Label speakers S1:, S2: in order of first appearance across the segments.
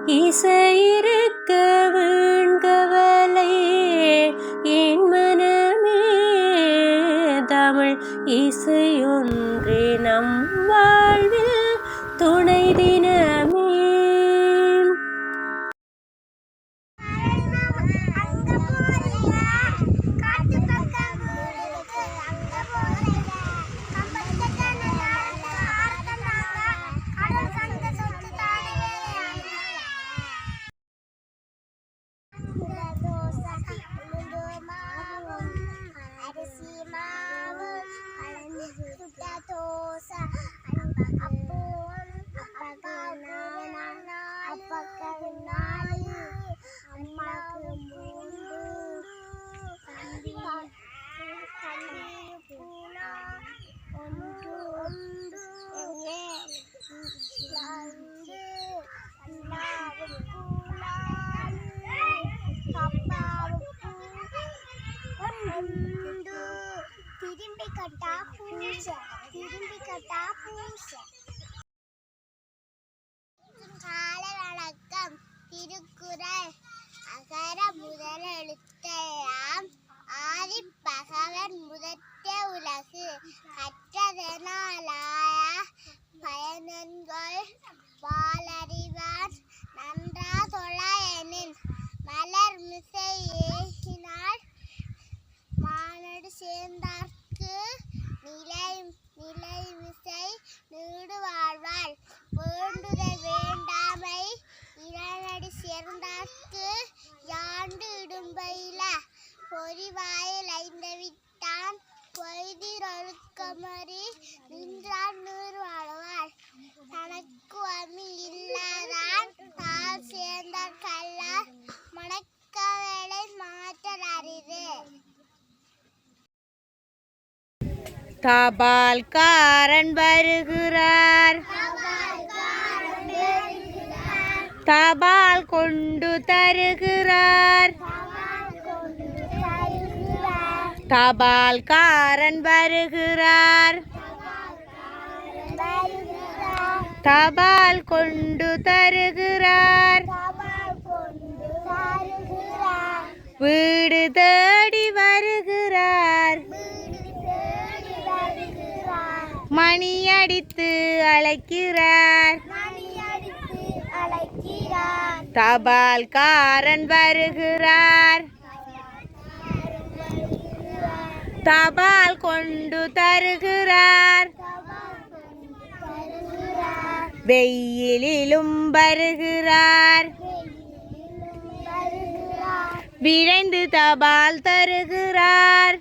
S1: இசையிருக்க வேண்கவலை என் மனமே தமிழ் இசையொன்றே நம் வாழ்வில் துணை தினமே.
S2: காலை வணக்கம். திருக்குறள். அகர முதல் எழுத்தெல்லாம் ஆதி பகவன் முதற்றே உலகு. கற்றதனாலாய பயனன்கள் வாளறிவார் நன்றா தொழா எனின். மலர் மிசை ஏகினால் மானடு சேர்ந்தார்க்கு நிலை மிசை நீடு வாழ்வாள். வேண்டுதல் வேண்டாமை இளநடி சேர்ந்தார்க்கு யாண்டு இடும்பையில. பொறிவாயில் ஐந்தவிட்டான் பொய்திர் ஒழுக்கமறி நின்றான் நீர் வாழ்வாள். தனக்கு அமி இல்லாதான் தாழ் சேர்ந்தார் கல்லார் மணக்கவேளை மாற்றல் அரிது.
S1: தபால்காரன் வருகிறார், தபால் கொண்டு தருகிறார். தபால்காரன் வருகிறார், தபால் கொண்டு தருகிறார். வீடு தேடி வருகிறார், மணி அடித்து அழைக்கிறார். தபால்காரன் வருகிறார், தபால் கொண்டு தருகிறார். வெயிலிலும் வருகிறார், விரைந்து தபால் தருகிறார்.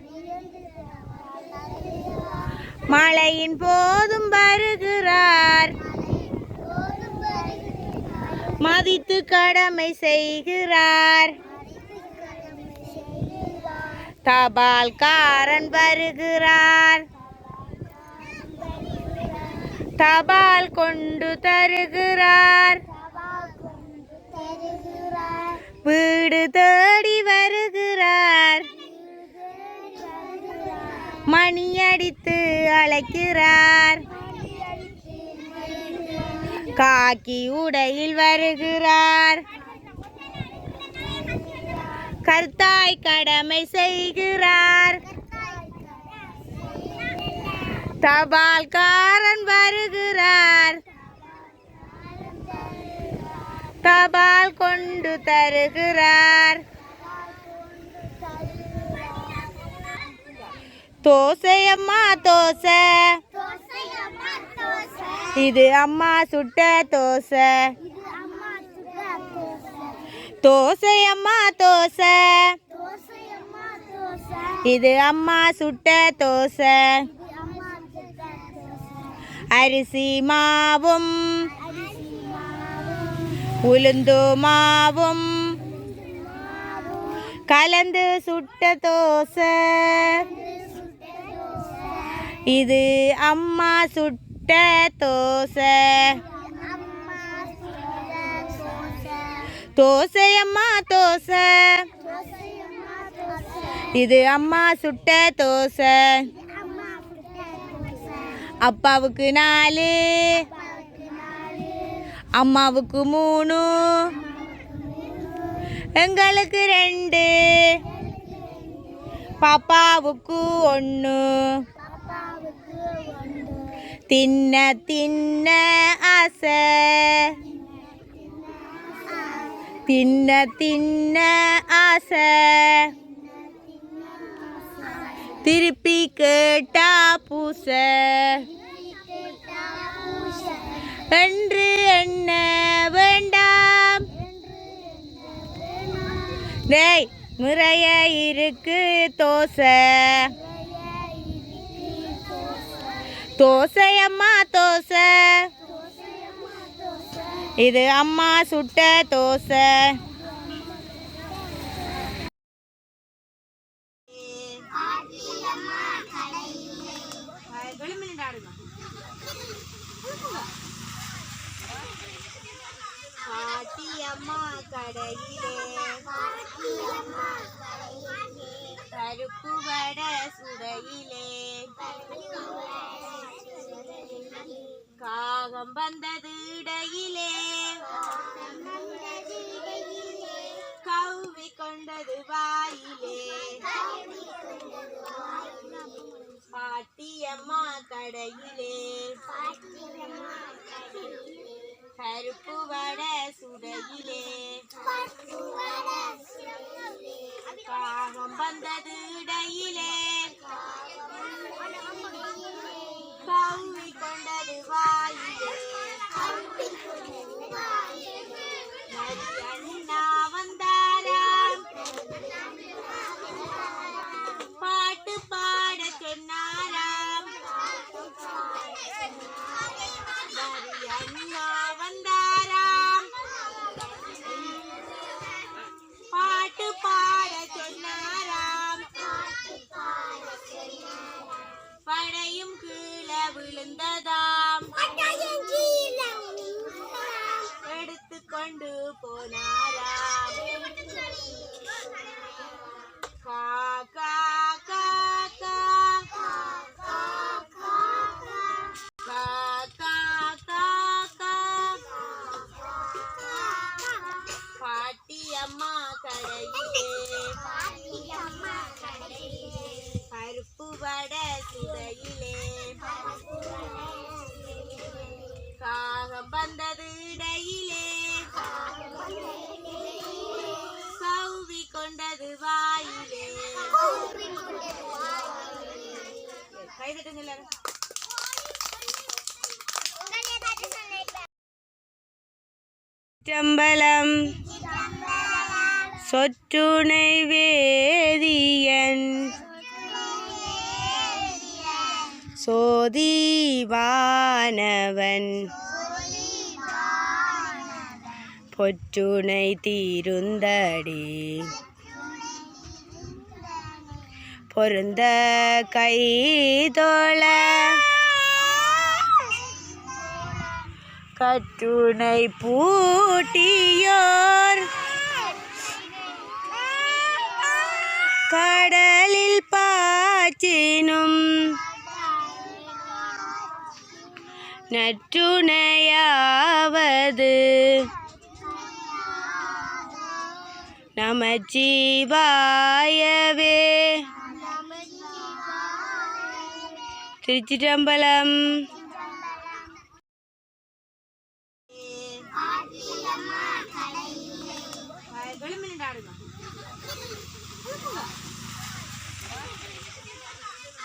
S1: மழையின் போதும் வருகிறார், மதித்து கடமை செய்கிறார். தபால்காரன் வருகிறார், தபால் கொண்டு தருகிறார். வீடு தேடி வருகிறார், மணி அடித்து அழைக்கிறார். காக்கி உடையில் வருகிறார், கர்த்தாய் கடமை செய்கிறார். தபால்காரன் வருகிறார், தபால் கொண்டு தருகிறார். தோசை அம்மா தோசை, இது அம்மா சுட்ட தோசை. தோசை அம்மா தோசை, இது அம்மா சுட்ட தோசை. அரிசி மாவும் உளுந்து மாவும் கலந்து சுட்ட தோசை. இது அம்மா சுட்ட தோசை. தோசை அம்மா தோசை, இது அம்மா சுட்ட தோசை. அப்பாவுக்கு 4, அம்மாவுக்கு 3, எங்களுக்கு 2, பாப்பாவுக்கு 1. தின்ன தின்ன ஆசை, தின்ன தின்ன ஆசை, திருப்பி கேட்டா பூச, என்று என்ன வேண்டாம். டேய் நிறைய இருக்கு தோசை, தோசை அம்மா தோசை, இது அம்மா சுட்ட தோசை. பாட்டியம்மா கடையிலே பருப்பு வடை சுடையிலே, காகம் வந்தது இடையிலே, கவ்வி கொண்டது வாயிலே. பாட்டியம்மா கடையிலே பருப்பு வடை சுடையிலே, காகம் வந்தது இடையிலே, கவ்வி கொண்டது வாயிலே. அண்ணா வந்தாராம், பாட்டு பாட சொன்னாராம். அண்ணா வந்தாராம், பாட்டு பாட சொன்னாராம். படையும் கீழே விழுந்ததாம், எடுத்து கொண்டு போனாராம். காக்கா காக்கா காக்கா காக்கா, பாட்டியம்மா கடையிலே பருப்பு வடை சுடையிலே, காகம் வந்தது இடையிலே, கவ்வி கொண்டது வாயிலே. கைதட்டுங்க எல்லாரும். சம்பளம் சொற்றுணை வேதியன் சோதிவானவன், பொற்றுணை தீருந்தடி பொருந்த கைதோள, கற்றுணை பூட்டியோர் கடலில் பாய்ச்சினும் நற்றுணையாவது நமச்சிவாயவே. திருச்சிற்றம்பலம்.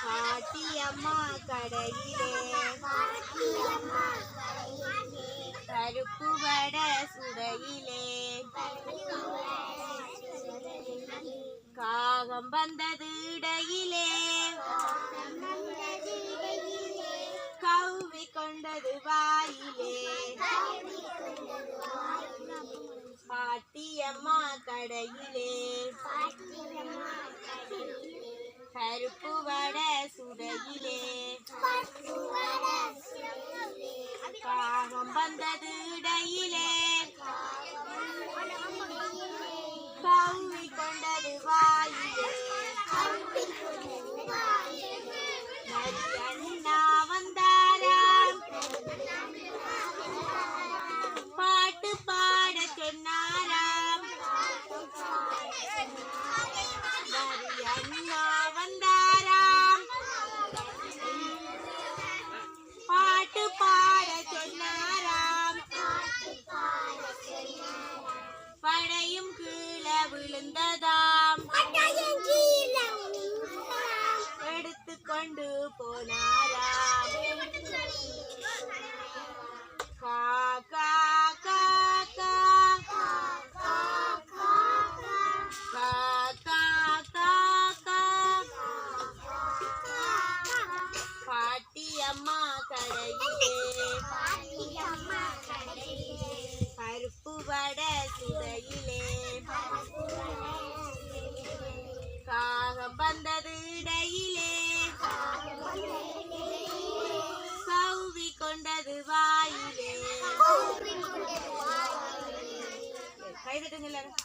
S1: பாட்டியம்மா கடையிலே பருப்பு வடை சுடையிலே, காகம் வந்தது இடையிலே, கவ்வி கொண்டது வாயிலே. பாட்டியம்மா கடையிலே பருப்பு வடை சுடையிலே, காகம் வந்தது இடையிலே, கவ்வி கொண்டது வாயிலே. அண்ணா வந்தாராம், படையும் கீழே விழுந்ததாம் எடுத்துக்கொண்டு போனாராம் காக்கா காக்கா காக்கா காக்கா பாட்டி அம்மா கடையிலே பருப்பு வடை சுடையிலே காகம் வந்தது இடையிலே கௌவி கொண்டது வாயிலே கைதட்டுங்க எல்லாரும்